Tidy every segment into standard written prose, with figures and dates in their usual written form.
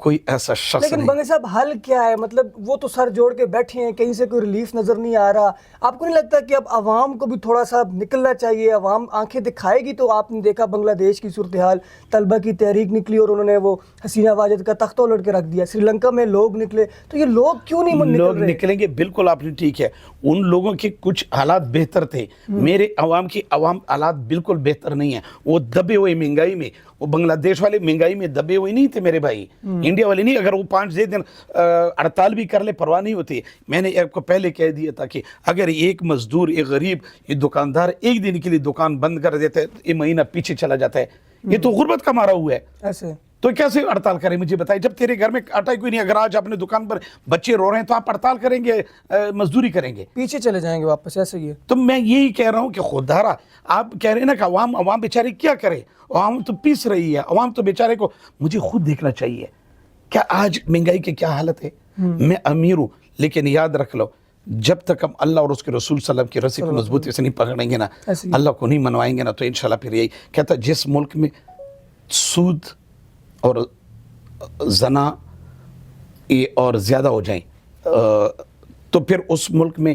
کوئی ایسا شخص لیکن نہیں. بنگے صاحب حل کیا ہے؟ مطلب وہ تو سر جوڑ کے بیٹھے ہیں, کہیں سے کوئی ریلیف نظر نہیں آ رہا. آپ کو نہیں لگتا کہ اب عوام کو بھی تھوڑا سا نکلنا چاہیے؟ عوام آنکھیں دکھائے گی تو آپ نے دیکھا بنگلہ دیش کی صورتحال, طلبہ کی تحریک نکلی اور انہوں نے وہ حسینہ واجد کا تختہ الٹ کے رکھ دیا. سری لنکا میں لوگ نکلے, تو یہ لوگ کیوں نہیں نکل لوگ رہے؟ نکلیں گے, بالکل آپ نے ٹھیک ہے. ان لوگوں کے کچھ حالات بہتر تھے, میرے عوام حالات بالکل بہتر نہیں ہیں. وہ دبے ہوئے مہنگائی میں, وہ بنگلہ دیش والے مہنگائی میں دبے ہوئے نہیں تھے میرے بھائی, انڈیا والے نہیں. اگر وہ 5 دن ہڑتال بھی کر لے پرواہ نہیں ہوتی. میں نے آپ کو پہلے کہہ دیا تھا کہ اگر ایک مزدور, ایک غریب, یہ دکاندار ایک دن کے لیے دکان بند کر دیتے یہ مہینہ پیچھے چلا جاتا ہے. یہ تو غربت کا مارا ہوا ہے, ایسے تو کیسے ہڑتال کریں؟ مجھے بتائیں, جب تیرے گھر میں آٹا کوئی نہیں, اگر آج اپنے دکان پر بچے رو رہے ہیں تو آپ ہڑتال کریں گے, مزدوری کریں گے, پیچھے چلے جائیں گے واپس, ایسے ہی ہے. تو میں یہی کہہ رہا ہوں کہ خوددارا آپ کہہ رہے ہیں نا کہ عوام بیچارے کیا کرے, عوام تو پیس رہی ہے, عوام تو بیچارے کو مجھے خود دیکھنا چاہیے کیا آج مہنگائی کی کیا حالت ہے. میں امیر ہوں, لیکن یاد رکھ لو جب تک ہم اللہ اور اس کے رسول صلی اللہ علیہ وسلم کی رسی کو مضبوطی سے نہیں پکڑیں گے نا, اللہ کو نہیں منوائیں گے نا, تو انشاءاللہ پھر یہی کہتا ہے جس ملک میں سود اور زنا اور زیادہ ہو جائیں تو پھر اس ملک میں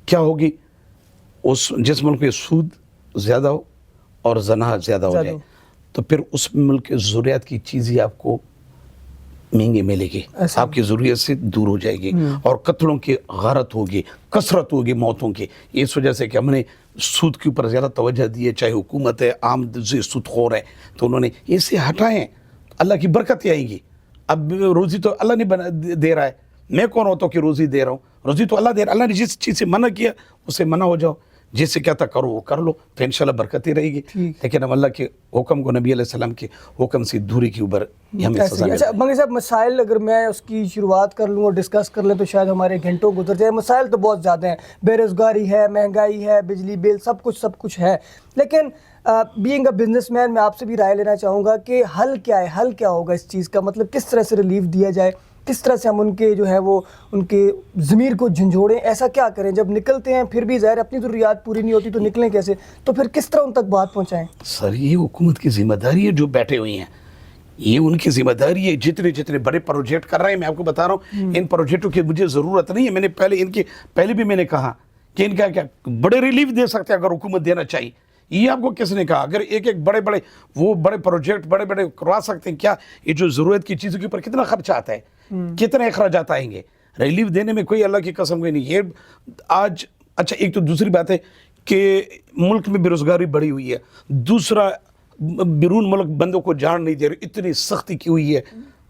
کیا ہوگی, جس ملک میں سود زیادہ ہو اور زنا زیادہ ہو جائے تو پھر اس ملک کے ضروریات کی چیزیں آپ کو مہنگی ملے گی, آپ کی ضروریت سے دور ہو جائے گی, اور قتلوں کی غارت ہوگی, کثرت ہوگی موتوں کی. اس وجہ سے کہ ہم نے سود کے اوپر زیادہ توجہ دی ہے, چاہے حکومت ہے, عام سود خور ہے, تو انہوں نے اسے ہٹائیں, اللہ کی برکتیں آئیں گی. اب روزی تو اللہ نہیں دے رہا ہے, میں کون ہوتا ہوں کہ روزی دے رہا ہوں؟ روزی تو اللہ دے رہا ہے. اللہ نے جس چیز سے منع کیا اس سے منع ہو جاؤ, جس سے کہتا کرو وہ کر لو, تو انشاءاللہ برکت ہی رہے گی. لیکن ہم اللہ کے حکم کو, نبی علیہ السلام کے حکم سے دوری کے اوپر ہمیں سزا ملے. اچھا بنگے صاحب, مسائل اگر میں اس کی شروعات کر لوں اور ڈسکس کر لیں تو شاید ہمارے گھنٹوں گزر جائے. مسائل تو بہت زیادہ ہیں, بے روزگاری ہے, مہنگائی ہے, بجلی بل, سب کچھ ہے. لیکن بینگ اے بزنس مین میں آپ سے بھی رائے لینا چاہوں گا کہ حل کیا ہے, حل کیا ہوگا اس چیز کا؟ مطلب کس طرح سے ریلیف دیا جائے, کس طرح سے ہم ان کے جو ہے وہ ان کے ضمیر کو جھنجھوڑیں, ایسا کیا کریں؟ جب نکلتے ہیں پھر بھی ظاہر اپنی ضروریات پوری نہیں ہوتی تو نکلیں کیسے, تو پھر کس طرح ان تک بات پہنچائیں؟ سر یہ حکومت کی ذمہ داری ہے, جو بیٹھے ہوئی ہیں یہ ان کی ذمہ داری ہے. جتنے بڑے پروجیکٹ کر رہے ہیں, میں آپ کو بتا رہا ہوں ان پروجیکٹوں کی مجھے ضرورت نہیں ہے. میں نے پہلے بھی میں نے کہا کہ ان کا کیا بڑے ریلیف دے سکتے ہیں اگر حکومت دینا چاہیے. یہ آپ کو کس نے کہا؟ اگر ایک بڑے پروجیکٹ بڑے کروا سکتے ہیں, کیا یہ جو ضرورت کی چیزوں کے اوپر کتنا خرچہ آتا ہے, کتنے اخراجات آئیں گے, ریلیف دینے میں کوئی اللہ کی قسم کوئی نہیں. یہ آج اچھا ایک تو دوسری بات ہے کہ ملک میں بے روزگاری بڑھی ہوئی ہے, دوسرا بیرون ملک بندوں کو جان نہیں دے رہے, اتنی سختی کی ہوئی ہے.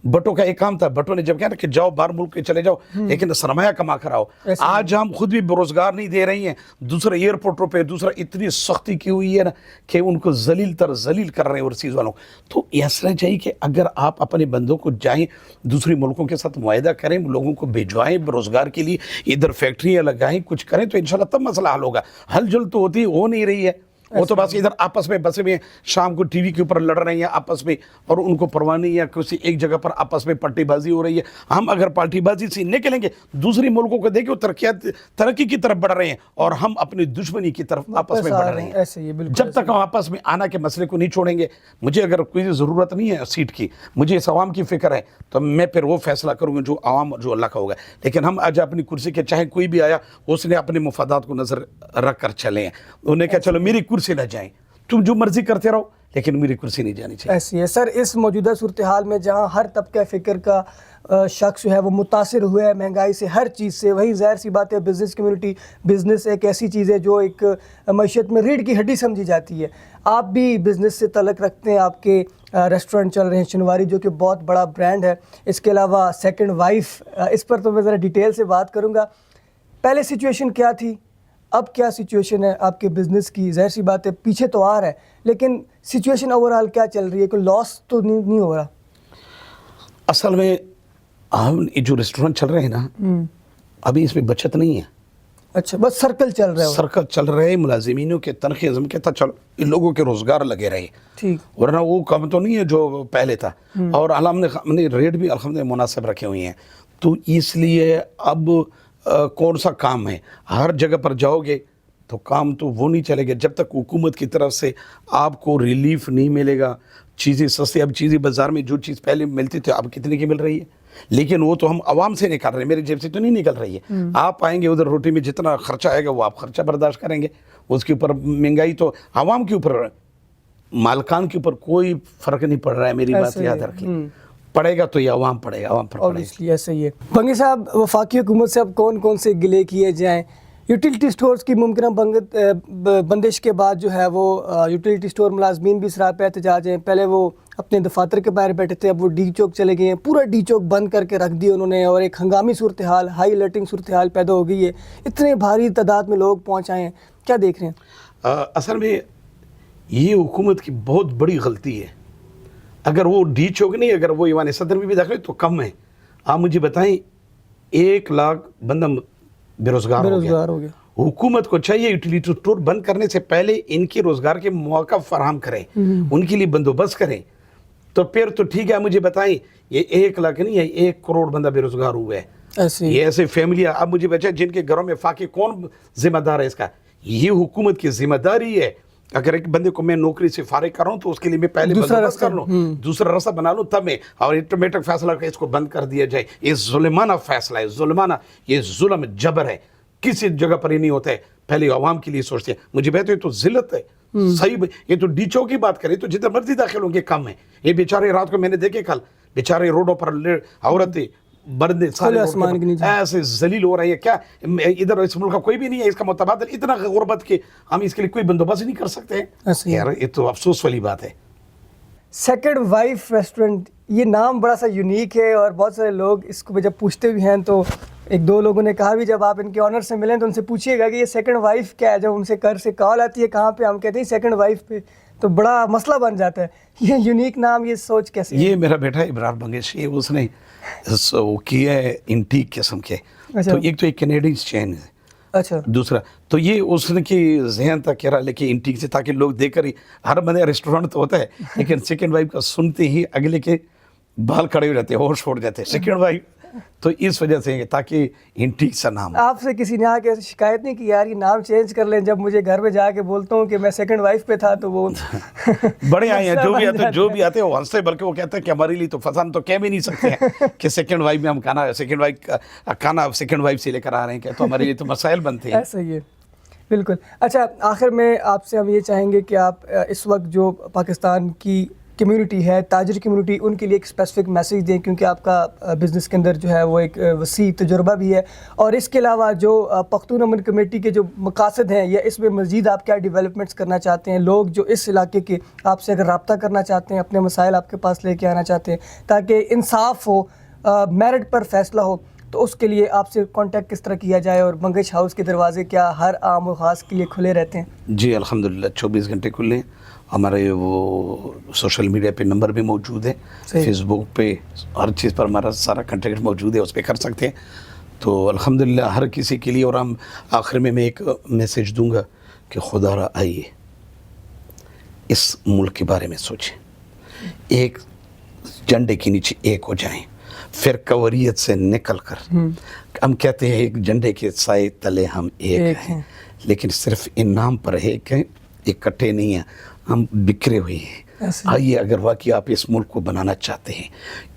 بٹوں کا ایک کام تھا, بٹوں نے جب کہا نا کہ جاؤ باہر ملک کے چلے جاؤ لیکن سرمایہ کما کر آؤ. آج ہم خود بھی بے روزگار نہیں دے رہی ہیں, دوسرے ایئرپورٹوں پہ اتنی سختی کی ہوئی ہے نا کہ ان کو ذلیل کر رہے ہیں اوورسیز والوں. تو ایسا چاہیے کہ اگر آپ اپنے بندوں کو جائیں دوسری ملکوں کے ساتھ معاہدہ کریں, لوگوں کو بھیجوائیں بے روزگار کے لیے, ادھر فیکٹریاں لگائیں, کچھ کریں, تو انشاءاللہ تب مسئلہ حل ہوگا. حل جل تو ہو نہیں رہی ہے. وہ تو بس ادھر آپس میں بسے ہوئے شام کو ٹی وی کے اوپر لڑ رہے ہیں آپس میں, اور ان کو پرواہ نہیں ہے, کسی ایک جگہ پر آپس میں پلٹی بازی ہو رہی ہے. ہم اگر پلٹی بازی سے نکلیں گے, دوسری ملکوں کو دیکھیں وہ ترقی کی طرف بڑھ رہے ہیں اور ہم اپنی دشمنی کی طرف آپس میں بڑھ رہے ہیں. جب تک ہم آپس میں آنا کے مسئلے کو نہیں چھوڑیں گے, مجھے اگر کوئی ضرورت نہیں ہے سیٹ کی, مجھے اس عوام کی فکر ہے, تو میں پھر وہ فیصلہ کروں گا جو عوام جو اللہ کا ہوگا. لیکن ہم آج اپنی کرسی کے, چاہے کوئی بھی آیا اس نے اپنے مفادات کو نظر رکھ کر چلے ہیں, انہوں نے کہا چلو میری کرسی نہ جائیں, تم جو مرضی کرتے رہو لیکن میری کرسی نہیں جانی چاہیے. ایسی ہے سر, اس موجودہ صورتحال میں جہاں ہر طبقہ فکر کا شخص جو ہے وہ متاثر ہوا ہے مہنگائی سے, ہر چیز سے, وہیں ظاہر سی بات ہے بزنس کمیونٹی, بزنس ایک ایسی چیز ہے جو ایک معیشت میں ریڑھ کی ہڈی سمجھی جاتی ہے. آپ بھی بزنس سے تعلق رکھتے ہیں, آپ کے ریسٹورنٹ چل رہے ہیں شنواری جو کہ بہت بڑا برانڈ ہے, اس کے علاوہ سیکنڈ وائف, اس پر تو میں ذرا ڈیٹیل سے بات کروں گا. پہلے سچویشن کیا تھی, اب کیا سچویشن ہے آپ کے بزنس کی؟ ظاہر سی بات ہے پیچھے تو آ رہا ہے, لیکن سچویشن اوورآل کیا چل رہی ہے, کوئی لاس تو نہیں ہو رہا؟ اصل میں ہم جو ریسٹورنٹ چل رہے ہیں نا, ابھی اس میں بچت نہیں ہے. اچھا, بس سرکل چل رہا ہے, سرکل چل رہے ہیں, ملازمینوں کے تنخواہ ہم کہتا چلو ان لوگوں کے روزگار لگے رہے, ٹھیک, ورنہ وہ کم تو نہیں ہے جو پہلے تھا. اور ہم نے ریٹ بھی الحمدللہ مناسب رکھے ہوئے ہیں. تو اس لیے اب کون سا کام ہے, ہر جگہ پر جاؤ گے تو کام تو وہ نہیں چلے گا جب تک حکومت کی طرف سے آپ کو ریلیف نہیں ملے گا, چیزیں سستی، اب چیزیں بازار میں جو چیز پہلے ملتی تھی اب کتنے کی مل رہی ہے، لیکن وہ تو ہم عوام سے نکال رہے ہیں، میرے جیب سے تو نہیں نکل رہی ہے. آپ آئیں گے ادھر روٹی میں جتنا خرچہ آئے گا وہ آپ خرچہ برداشت کریں گے، اس کے اوپر مہنگائی تو عوام کے اوپر، مالکان کے اوپر کوئی فرق نہیں پڑ رہا ہے. میری بات یاد رکھیں، پڑے گا تو یہ عوام پڑے گا، عوام پر پڑے گا. اس لیے ایسا ہی ہے. بھنگی صاحب، وفاقی حکومت سے اب کون کون سے گلے کیے جائیں؟ یوٹیلیٹی سٹورز کی ممکنہ بندش کے بعد جو ہے وہ یوٹیلیٹی سٹور ملازمین بھی سراپے احتجاج ہیں. پہلے وہ اپنے دفاتر کے باہر بیٹھے تھے، اب وہ ڈی چوک چلے گئے ہیں. پورا ڈی چوک بند کر کے رکھ دیا انہوں نے، اور ایک ہنگامی صورتحال، ہائی الرٹنگ صورتحال پیدا ہو گئی ہے. اتنے بھاری تعداد میں لوگ پہنچ آئے ہیں، کیا دیکھ رہے ہیں؟ اصل میں یہ حکومت کی بہت بڑی غلطی ہے. اگر وہ ڈی چوک نہیں، اگر وہ ایوان صدر میں بھی داخل تو کم ہے. آپ مجھے بتائیں 1 لاکھ بندہ بے روزگار ہو گیا. حکومت کو چاہیے یوٹیلیٹی اسٹور بند کرنے سے پہلے ان کے روزگار کے مواقع فراہم کریں، ان کے لیے بندوبست کریں. تو پھر تو ٹھیک ہے. مجھے بتائیں یہ 1 لاکھ نہیں ہے، 1 کروڑ بندہ بے روزگار ہوا ہے. یہ ایسے فیملیاں، اب مجھے بچے جن کے گھروں میں فاقے، کون ذمہ دار ہے اس کا؟ یہ حکومت کی ذمہ داری ہے. اگر ایک بندے کو میں نوکری سے فارغ کر رہا ہوں تو اس کے لیے میں پہلے بندوبست کر لوں، دوسرا راستہ بنا لوں، تب میں اور آٹومیٹک فیصلہ کر اس کو بند کر دیا جائے. یہ ظلمانہ فیصلہ ہے، ظلمانہ، یہ ظلم جبر ہے. کسی جگہ پر یہ نہیں ہوتا ہے. پہلے عوام کے لیے سوچتے ہیں. مجھے بہت یہ تو ذلت ہے. صحیح، یہ تو ڈی چوک کی بات کریں تو جتنا مرضی داخل ہوں گے کم ہے. یہ بیچارے رات کو میں نے دیکھے کل بیچارے روڈوں پر عورتیں بردے سارے ایسے ذلیل ہو رہی ہے. کیا ادھر اس ملک کا کوئی بھی نہیں ہے اس کا متبادل، اتنا غربت کہ ہم اس کے لیے کوئی بندوبست نہیں کر سکتے ہیں. یار یہ تو افسوس والی بات ہے. سیکنڈ وائف ریسٹورنٹ، یہ نام بڑا سا یونیک ہے، اور بہت سارے لوگ اس کو جب پوچھتے بھی ہیں تو 1-2 لوگوں نے کہا بھی جب آپ ان کے آنر سے ملیں تو ان سے پوچھیے گا کہ یہ سیکنڈ وائف کیا ہے. جب ہم سے گھر سے کال آتی ہے کہاں پہ، ہم کہتے ہیں سیکنڈ وائف پہ، تو بڑا مسئلہ بن جاتا ہے. یہ یونیک نام، یہ سوچ کیسے؟ یہ میرا بیٹا ابرار بنگشی، اس نے وہ کیا ہے انٹیک قسم کے. تو ایک تو ایک کینیڈین چین ہے، اچھا دوسرا تو یہ اس نے کی ذہن تک کہہ رہا لے کے انٹیک سے، تاکہ لوگ دیکھ کر ہی، ہر بندے ریسٹورنٹ تو ہوتا ہے لیکن سیکنڈ وائف کا سنتے ہی اگلے کے بال کھڑے ہو جاتے ہیں، ہوش چھوڑ جاتے ہیں. سیکنڈ وائف تو اس وجہ سے تاکہ انٹیک سا نام. آپ سے کسی نے آ کے شکایت نہیں کی یار یہ نام چینج کر لیں؟ جب مجھے گھر میں جا کے بولتا ہوں کہ میں سیکنڈ وائف پہ تھا تو وہ بڑے آئے ہیں، جو بھی آتے ہیں وہ ہنستے، بلکہ وہ کہتے ہیں کہ ہمارے لیے تو فسان تو کہہ بھی نہیں سکتے ہیں کہ سیکنڈ وائف میں ہم کھانا سیکنڈ وائف سے لے کر آ رہے ہیں، کہ تو ہمارے لیے تو مسائل بنتے ہیں. ایسا ہی ہے، بالکل. اچھا، آخر میں آپ سے ہم یہ چاہیں گے کہ آپ اس وقت جو پاکستان کی کمیونٹی ہے، تاجر کمیونٹی، ان کے لیے ایک اسپیسیفک میسیج دیں، کیونکہ آپ کا بزنس کے اندر جو ہے وہ ایک وسیع تجربہ بھی ہے. اور اس کے علاوہ جو پختون امن کمیٹی کے جو مقاصد ہیں، یا اس میں مزید آپ کیا ڈیولپمنٹس کرنا چاہتے ہیں؟ لوگ جو اس علاقے کے آپ سے اگر رابطہ کرنا چاہتے ہیں، اپنے مسائل آپ کے پاس لے کے آنا چاہتے ہیں تاکہ انصاف ہو، میرٹ پر فیصلہ ہو، تو اس کے لیے آپ سے کانٹیکٹ کس طرح کیا جائے؟ اور بنگش ہاؤس کے دروازے کیا ہر عام و خاص کے لیے کھلے رہتے ہیں؟ جی الحمدللہ 24 گھنٹے کھلے ہیں. ہمارے وہ سوشل میڈیا پہ نمبر بھی موجود ہے، فیس بک پہ ہر چیز پر ہمارا سارا کنٹیکٹ موجود ہے، اس پہ کر سکتے ہیں. تو الحمدللہ ہر کسی کے لیے. اور ہم آخر میں ایک میسیج دوں گا کہ خدا را آئیے اس ملک کے بارے میں سوچیں، ایک جھنڈے کے نیچے ایک ہو جائیں، پھر کوریت سے نکل کر ہم کہتے ہیں ایک جھنڈے کے سائے تلے ہم ایک ہیں، لیکن صرف ان نام پر ایک ہیں، اکٹھے نہیں ہیں، ہم بکھرے ہوئے ہیں. آئیے، اگر واقعی آپ اس ملک کو بنانا چاہتے ہیں،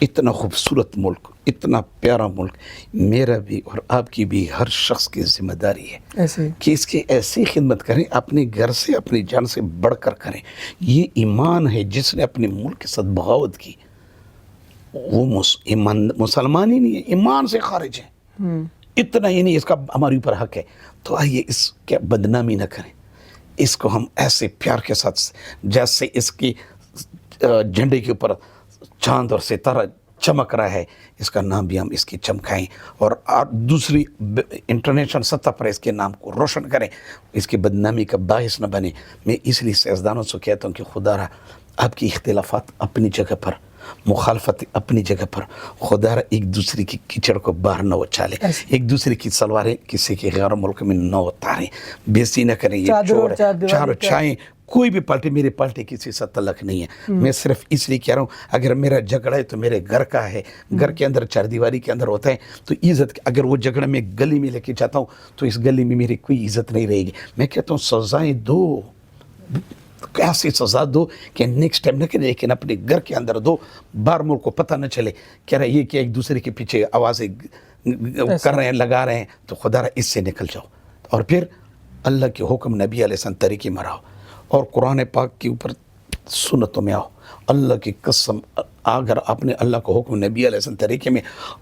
اتنا خوبصورت ملک، اتنا پیارا ملک، میرا بھی اور آپ کی بھی ہر شخص کی ذمہ داری ہے کہ اس کی ایسی خدمت کریں، اپنے گھر سے، اپنی جان سے بڑھ کر کریں. یہ ایمان ہے. جس نے اپنے ملک کے ساتھ بغاوت کی وہ مسلمان ہی نہیں ہے، ایمان سے خارج ہے. اتنا ہی نہیں، اس کا ہمارے اوپر حق ہے. تو آئیے اس کی بدنامی نہ کریں، اس کو ہم ایسے پیار کے ساتھ، جیسے اس کی جھنڈے کے اوپر چاند اور ستارہ چمک رہا ہے، اس کا نام بھی ہم اس کی چمکائیں، اور دوسری انٹرنیشنل سطح پر اس کے نام کو روشن کریں، اس کی بدنامی کا باعث نہ بنے. میں اس لیے سیاستدانوں سے کہتا ہوں کہ خدا را آپ کی اختلافات اپنی جگہ پر، مخالفت اپنی جگہ پر، خدا را ایک دوسرے کی کیچڑ کو باہر نہ اچھالیں، ایک دوسرے کی سلواریں کسی کے غیر ملک میں نہ اتاریں، بےزتی نہ کریں. یہ چار چائیں، کوئی بھی پارٹی، میری پارٹی کسی سے تعلق نہیں ہے. میں صرف اس لیے کہہ رہا ہوں اگر میرا جھگڑا ہے تو میرے گھر کا ہے، گھر کے اندر چار دیواری کے اندر ہوتا ہے تو عزت. اگر وہ جھگڑا میں گلی میں لے کے جاتا ہوں تو اس گلی میں میری کوئی عزت نہیں رہے گی. میں کہتا ہوں سزائیں دو، ایسی سزا دو کہ نیکسٹ ٹائم نہ کرے، لیکن اپنے گھر کے اندر دو، باہر ملک کو پتہ نہ چلے کہہ رہے یہ کہ ایک دوسرے کے پیچھے آوازیں کر رہے ہیں، لگا رہے ہیں، تو خدا را اس سے نکل جاؤ، اور پھر اللہ کے حکم نبی علیہ السلام طریقے میں رہو، اور قرآن پاک کے اوپر سنتوں میں آؤ۔ اللہ کی قسم اگر آپ نے اللہ کا حکم نبی علیہ السلام طریقے میں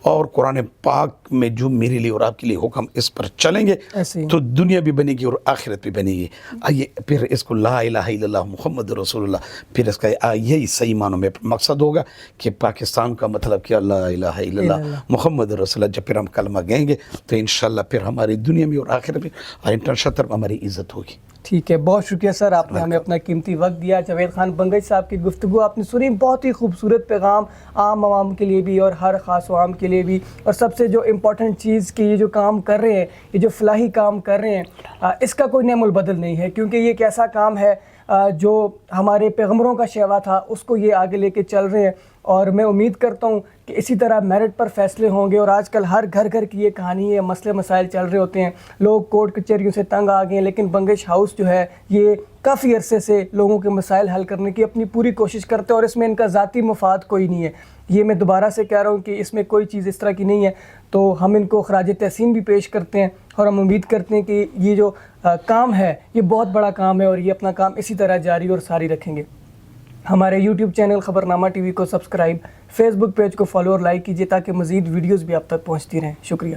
اور قرآن پاک میں جو میرے لیے اور آپ کے لیے حکم اس پر چلیں گے تو دنیا بھی بنے گی اور آخرت بھی بنے گی۔ آئیے پھر اس کو لا الہ الا اللہ محمد رسول اللہ، پھر اس کا یہی صحیح معنوں میں مقصد ہوگا کہ پاکستان کا مطلب کیا، لا الہ الا اللہ محمد رسول اللہ۔ جب پھر ہم کلمہ گیں گے تو انشاءاللہ پھر ہماری دنیا میں اور آخرت میں اور انٹرنیشنل میں ہماری عزت ہوگی۔ ٹھیک ہے، بہت شکریہ سر، آپ نے ہمیں اپنا قیمتی وقت دیا۔ جاوید خان بنگش صاحب کی گفتگو آپ نے سنی، بہت ہی خوبصورت پیغام عام عوام کے لیے بھی اور ہر خاص عوام کے لیے بھی، اور سب سے جو امپورٹنٹ چیز کہ یہ جو کام کر رہے ہیں، یہ جو فلاحی کام کر رہے ہیں، اس کا کوئی نعم البدل نہیں ہے، کیونکہ یہ ایک ایسا کام ہے جو ہمارے پیغمبروں کا شیوا تھا، اس کو یہ آگے لے کے چل رہے ہیں، اور میں امید کرتا ہوں کہ اسی طرح میرٹ پر فیصلے ہوں گے۔ اور آج کل ہر گھر گھر کی یہ کہانی ہے، مسئلے مسائل چل رہے ہوتے ہیں، لوگ کورٹ کچہریوں سے تنگ آ گئے ہیں، لیکن بنگش ہاؤس جو ہے یہ کافی عرصے سے لوگوں کے مسائل حل کرنے کی اپنی پوری کوشش کرتے ہیں، اور اس میں ان کا ذاتی مفاد کوئی نہیں ہے۔ یہ میں دوبارہ سے کہہ رہا ہوں کہ اس میں کوئی چیز اس طرح کی نہیں ہے، تو ہم ان کو خراج تحسین بھی پیش کرتے ہیں، اور ہم امید کرتے ہیں کہ یہ جو کام ہے یہ بہت بڑا کام ہے، اور یہ اپنا کام اسی طرح جاری اور ساری رکھیں گے۔ ہمارے یوٹیوب چینل خبرنامہ ٹی وی کو سبسکرائب، فیس بک پیج کو فالو اور لائک کیجیے تاکہ مزید ویڈیوز بھی آپ تک پہنچتی رہیں۔ شکریہ۔